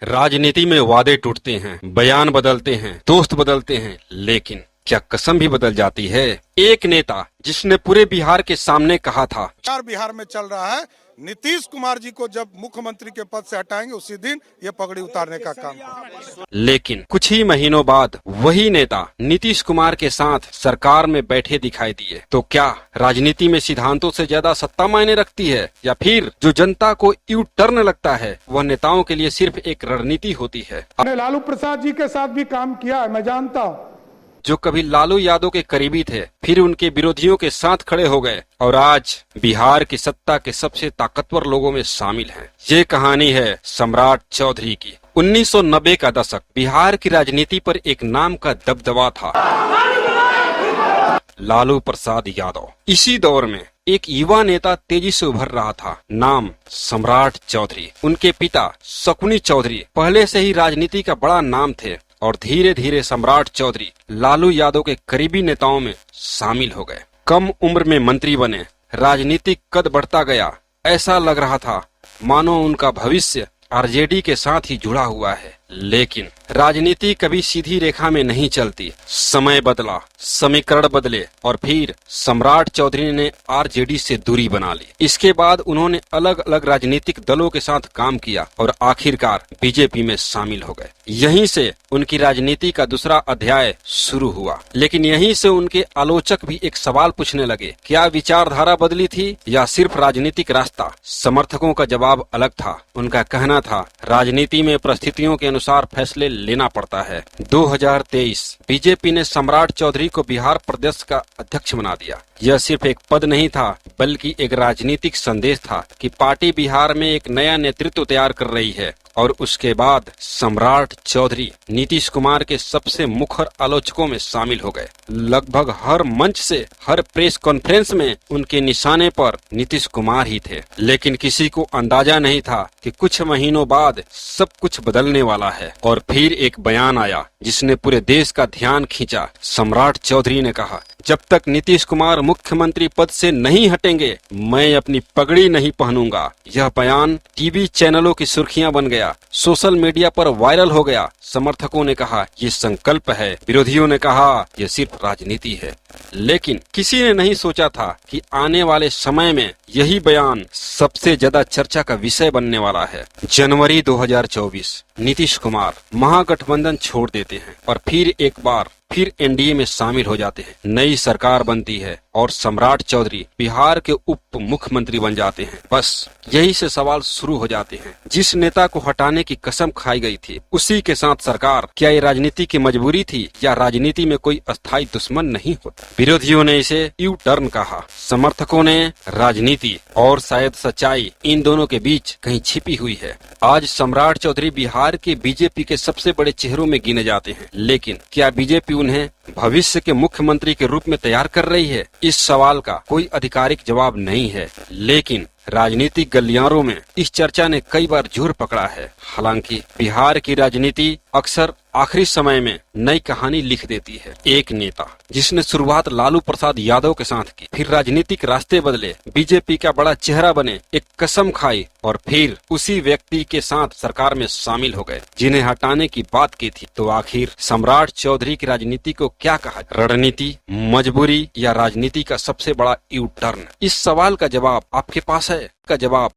राजनीति में वादे टूटते हैं, बयान बदलते हैं, दोस्त बदलते हैं, लेकिन क्या कसम भी बदल जाती है। एक नेता जिसने पूरे बिहार के सामने कहा था, बिहार में चल रहा है, नीतीश कुमार जी को जब मुख्यमंत्री के पद से हटाएंगे उसी दिन ये पगड़ी उतारने का काम। लेकिन कुछ ही महीनों बाद वही नेता नीतीश कुमार के साथ सरकार में बैठे दिखाई दिए। तो क्या राजनीति में सिद्धांतों से ज्यादा सत्ता मायने रखती है, या फिर जो जनता को यू टर्न लगता है वह नेताओं के लिए सिर्फ एक रणनीति होती है। मैंने लालू प्रसाद जी के साथ भी काम किया है, मैं जानता हूँ। जो कभी लालू यादव के करीबी थे, फिर उनके विरोधियों के साथ खड़े हो गए और आज बिहार की सत्ता के सबसे ताकतवर लोगों में शामिल हैं। ये कहानी है सम्राट चौधरी की। 1990 का दशक, बिहार की राजनीति पर एक नाम का दबदबा था, लालू प्रसाद यादव। इसी दौर में एक युवा नेता तेजी से उभर रहा था, नाम सम्राट चौधरी। उनके पिता शकुनी चौधरी पहले से ही राजनीति का बड़ा नाम थे और धीरे धीरे सम्राट चौधरी लालू यादव के करीबी नेताओं में शामिल हो गए। कम उम्र में मंत्री बने, राजनीतिक कद बढ़ता गया। ऐसा लग रहा था मानो उनका भविष्य आरजेडी के साथ ही जुड़ा हुआ है। लेकिन राजनीति कभी सीधी रेखा में नहीं चलती। समय बदला, समीकरण बदले और फिर सम्राट चौधरी ने आरजेडी से दूरी बना ली। इसके बाद उन्होंने अलग अलग राजनीतिक दलों के साथ काम किया और आखिरकार बीजेपी में शामिल हो गए। यहीं से उनकी राजनीति का दूसरा अध्याय शुरू हुआ। लेकिन यहीं से उनके आलोचक भी एक सवाल पूछने लगे, क्या विचारधारा बदली थी या सिर्फ राजनीतिक रास्ता? समर्थकों का जवाब अलग था। उनका कहना था, राजनीति में परिस्थितियों के अनुसार फैसले लेना पड़ता है। 2023 बीजेपी ने सम्राट चौधरी को बिहार प्रदेश का अध्यक्ष बना दिया। यह सिर्फ एक पद नहीं था, बल्कि एक राजनीतिक संदेश था कि पार्टी बिहार में एक नया नेतृत्व तैयार कर रही है। और उसके बाद सम्राट चौधरी नीतीश कुमार के सबसे मुखर आलोचकों में शामिल हो गए। लगभग हर मंच से, हर प्रेस कॉन्फ्रेंस में उनके निशाने पर नीतीश कुमार ही थे। लेकिन किसी को अंदाजा नहीं था कि कुछ महीनों बाद सब कुछ बदलने वाला है। और फिर एक बयान आया जिसने पूरे देश का ध्यान खींचा। सम्राट चौधरी ने कहा, जब तक नीतीश कुमार मुख्यमंत्री पद से नहीं हटेंगे, मैं अपनी पगड़ी नहीं पहनूंगा। यह बयान टीवी चैनलों की सुर्खियां बन गया, सोशल मीडिया पर वायरल हो गया। समर्थकों ने कहा, ये संकल्प है। विरोधियों ने कहा, यह सिर्फ राजनीति है। लेकिन किसी ने नहीं सोचा था कि आने वाले समय में यही बयान सबसे ज्यादा चर्चा का विषय बनने वाला है। जनवरी 2024 नीतीश कुमार महागठबंधन छोड़ देते हैं और फिर एक बार फिर एनडीए में शामिल हो जाते हैं। नई सरकार बनती है और सम्राट चौधरी बिहार के उप मुख्यमंत्री बन जाते हैं। बस यही से सवाल शुरू हो जाते हैं। जिस नेता को हटाने की कसम खाई गई थी, उसी के साथ सरकार। क्या ये राजनीति की मजबूरी थी या राजनीति में कोई अस्थायी दुश्मन नहीं होता? विरोधियों ने इसे यू टर्न कहा, समर्थकों ने राजनीति, और शायद सच्चाई इन दोनों के बीच कहीं छिपी हुई है। आज सम्राट चौधरी बिहार के बीजेपी के सबसे बड़े चेहरों में गिने जाते हैं। लेकिन क्या बीजेपी उन्हें भविष्य के मुख्यमंत्री के रूप में तैयार कर रही है? इस सवाल का कोई आधिकारिक जवाब नहीं है। लेकिन राजनीतिक गलियारों में इस चर्चा ने कई बार जोर पकड़ा है। हालांकि बिहार की राजनीति अक्सर आखिरी समय में नई कहानी लिख देती है। एक नेता जिसने शुरुआत लालू प्रसाद यादव के साथ की, फिर राजनीतिक रास्ते बदले, बीजेपी का बड़ा चेहरा बने, एक कसम खाई और फिर उसी व्यक्ति के साथ सरकार में शामिल हो गए जिन्हें हटाने की बात की थी। तो आखिर सम्राट चौधरी की राजनीति को क्या कहा? रणनीति, मजबूरी या राजनीति का सबसे बड़ा यू टर्न? इस सवाल का जवाब आपके पास है। का जवाब